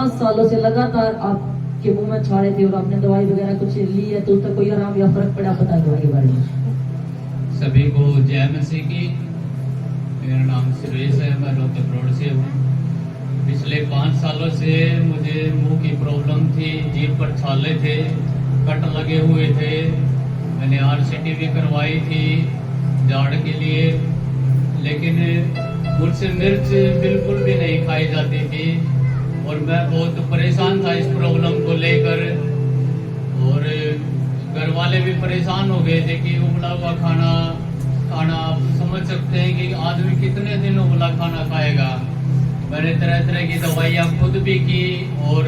5 सालों से लगातार आपके मुंह में छाले थे और आपने दवाई वगैरह कुछ ली है तो उसका कोई आराम या फर्क पड़ा? पता है दवाई के बारे में? सभी को जय मसीह की। मेरा नाम सुरेश है, मैं रोहतक रोड से हूँ। पिछले 5 सालों से मुझे मुंह की प्रॉब्लम थी, जीभ पर छाले थे, कट लगे हुए थे। मैंने RCT भी करवाई थी जाड़ के लिए, लेकिन मुझसे मिर्च बिल्कुल भी नहीं खाई जाती थी और मैं बहुत परेशान था इस प्रॉब्लम को लेकर। और घर वाले भी परेशान हो गए थे कि उबला हुआ खाना आप समझ सकते हैं कि आदमी कितने दिन उबला खाना खाएगा। मैंने तरह तरह की दवाइयाँ खुद भी की और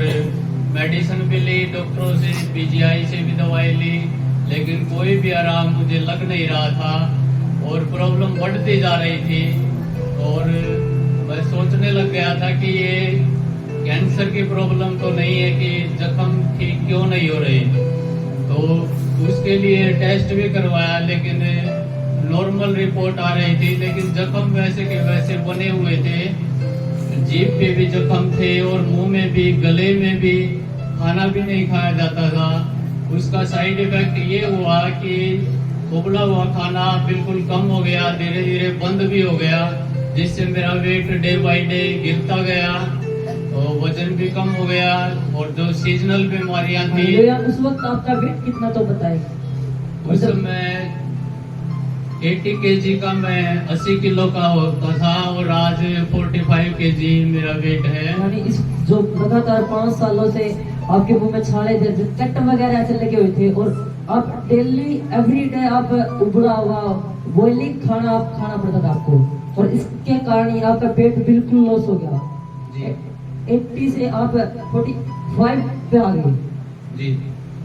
मेडिसिन भी ली, डॉक्टरों से, PGI से भी दवाई ली, लेकिन कोई भी आराम मुझे लग नहीं रहा था और प्रॉब्लम बढ़ती जा रही थी। और मैं सोचने लग गया था कि ये कैंसर की प्रॉब्लम तो नहीं है, कि जख्म ठीक क्यों नहीं हो रहे। तो उसके लिए टेस्ट भी करवाया, लेकिन नॉर्मल रिपोर्ट आ रही थी, लेकिन जख्म वैसे के वैसे बने हुए थे। जीभ पे भी जख्म थे और मुंह में भी, गले में भी, खाना भी नहीं खाया जाता था। उसका साइड इफेक्ट ये हुआ कि उबला हुआ खाना बिल्कुल कम हो गया, धीरे धीरे बंद भी हो गया, जिससे मेरा वेट डे बाय डे गिरता गया और वजन भी कम हो गया। और जो सीजनल बीमारियां थी, उस वक्त आपका वेट कितना तो बताए? उस समय 80 kg का, मैं 80 किलो का होता था और आज 45 kg मेरा वेट है। यानी इस जो लगातार 5 सालों से आपके मुंह में छाले थे, कट वगैरह ऐसे लगे हुए थे और आप डेली एवरीडे आप उबला हुआ बॉइलिंग खाना आप खाना पड़ता था आपको, और इसके कारण ही आपका पेट बिल्कुल लॉस हो गया जी। 80 से आप 45 पे आ गए जी।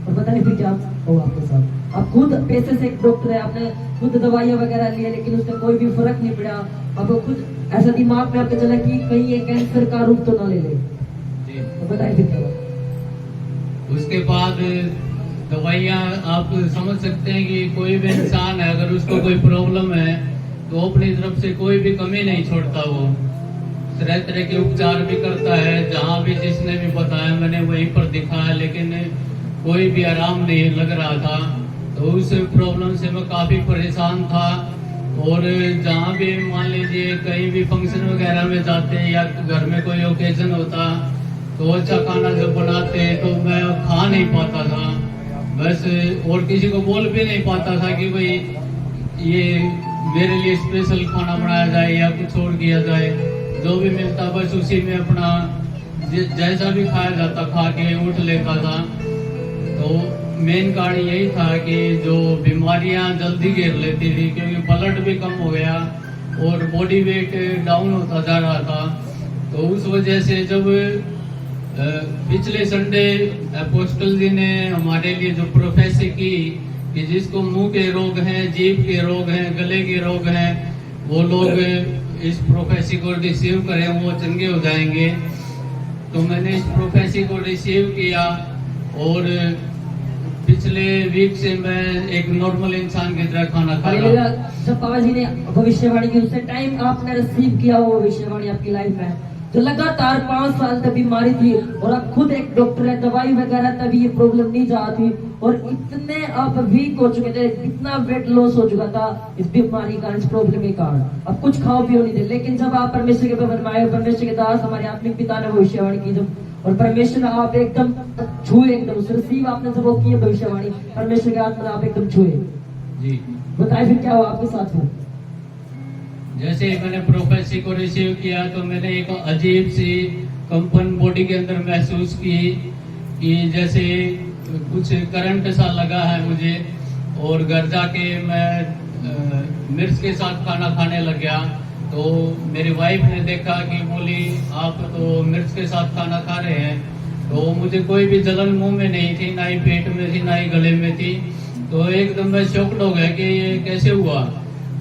और पता नहीं फिर क्या हुआ आपके साथ। आप खुद पैसे से एक डॉक्टर है, आपने खुद दवाइयाँ वगैरह ली है, लेकिन उसका कोई भी फर्क नहीं पड़ा। आपको खुद ऐसा दिमाग में आपको चला कि कहीं ये कैंसर का रूप तो ना ले ले। जी। तो बताइए फिर क्या हुआ? उसके बाद दवाइयाँ, आप समझ सकते हैं कि कोई भी इंसान है, अगर उसको कोई प्रॉब्लम है तो अपनी तरफ से कोई भी कमी नहीं छोड़ता। वो तरह तरह के उपचार भी करता है, जहाँ भी जिसने भी बताया मैंने वहीं पर दिखाया, लेकिन कोई भी आराम नहीं लग रहा था। तो उस प्रॉब्लम से मैं काफ़ी परेशान था। और जहाँ भी मान लीजिए कहीं भी फंक्शन वगैरह में जाते या घर में कोई ओकेजन होता तो अच्छा खाना जब बनाते तो मैं खा नहीं पाता था बस, और किसी को बोल भी नहीं पाता था कि भाई ये मेरे लिए स्पेशल खाना बनाया जाए या कुछ और किया जाए। जो भी मिलता बस उसी में अपना जैसा भी खाया जाता खा के उठ लेता था। तो मेन कारण यही था कि जो बीमारियां जल्दी घेर लेती थी, क्योंकि ब्लड भी कम हो गया और बॉडी वेट डाउन होता जा रहा था। तो उस वजह से जब पिछले संडे अपोस्टल जी ने हमारे लिए जो प्रोफेसी की कि जिसको मुंह के रोग हैं, जीभ के रोग हैं, गले के रोग हैं, वो लोग इस प्रोफेसी को रिसीव करें, वो चंगे हो जाएंगे। तो मैंने इस प्रोफेसी को रिसीव किया और पिछले वीक से मैं एक नॉर्मल इंसान की तरह खाना खा रहा हूँ। जब बाबा जी ने भविष्यवाणी की उस टाइम आपने रिसीव किया वो भविष्यवाणी आपकी लाइफ में, तो लगातार 5 साल तक बीमारी थी और आप खुद एक डॉक्टर है, दवाई वगैरह तभी ये प्रॉब्लम नहीं जाती और इतने आप वीक हो चुके थे, इतना वेट लॉस हो चुका था इस बीमारी का, इस प्रॉब्लम के कारण आप कुछ खाओ पियो नहीं थे। लेकिन जब आप परमेश्वर के परमाए, परमेश्वर के दास हमारे आत्मिक पिता ने भविष्यवाणी की जब, और परमेश्वर ने आप एकदम छुए, एकदम रिसीव आपने जब वो की भविष्यवाणी, परमेश्वर के आत्मा आप एकदम छुए जी। बताइए फिर क्या हुआ आपके साथ में? जैसे मैंने प्रोफेसी को रिसीव किया तो मैंने एक अजीब सी कंपन बॉडी के अंदर महसूस की कि जैसे कुछ करंट सा लगा है मुझे। और घर जाके मैं मिर्च के साथ खाना खाने लग गया। तो मेरी वाइफ ने देखा कि बोली आप तो मिर्च के साथ खाना खा रहे हैं। तो मुझे कोई भी जलन मुंह में नहीं थी, ना ही पेट में थी, ना ही गले में थी। तो एकदम मैं शॉक्ड हो गया कि ये कैसे हुआ।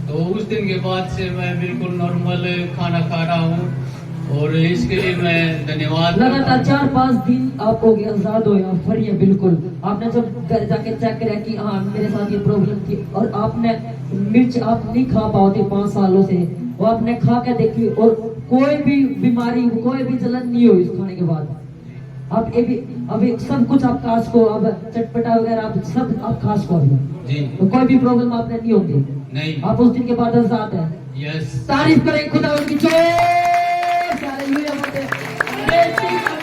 तो उस दिन के बाद से मैं बिल्कुल नॉर्मल खाना खा रहा हूँ और इसके लिए मैं धन्यवाद। लगातार 4-5 दिन आप हो गए आजाद हो या फ्री है बिल्कुल। आपने जब घर जाके चेक करा कि हाँ मेरे साथ ये प्रॉब्लम थी और आपने मिर्च आप नहीं खा पाते 5 सालों से, वो आपने खा के देखी और कोई भी बीमारी, कोई भी जलन नहीं हुई इस खाने के बाद। आप अभी सब कुछ आप खास को अब चटपटा वगैरह आप सब आप खास को अभी जी तो कोई भी प्रॉब्लम आपने नहीं होगी। नहीं आप उस दिन के बाद आजाद है। यस तारीफ करें खुदा की जय। हालेलुया बोलते हैं।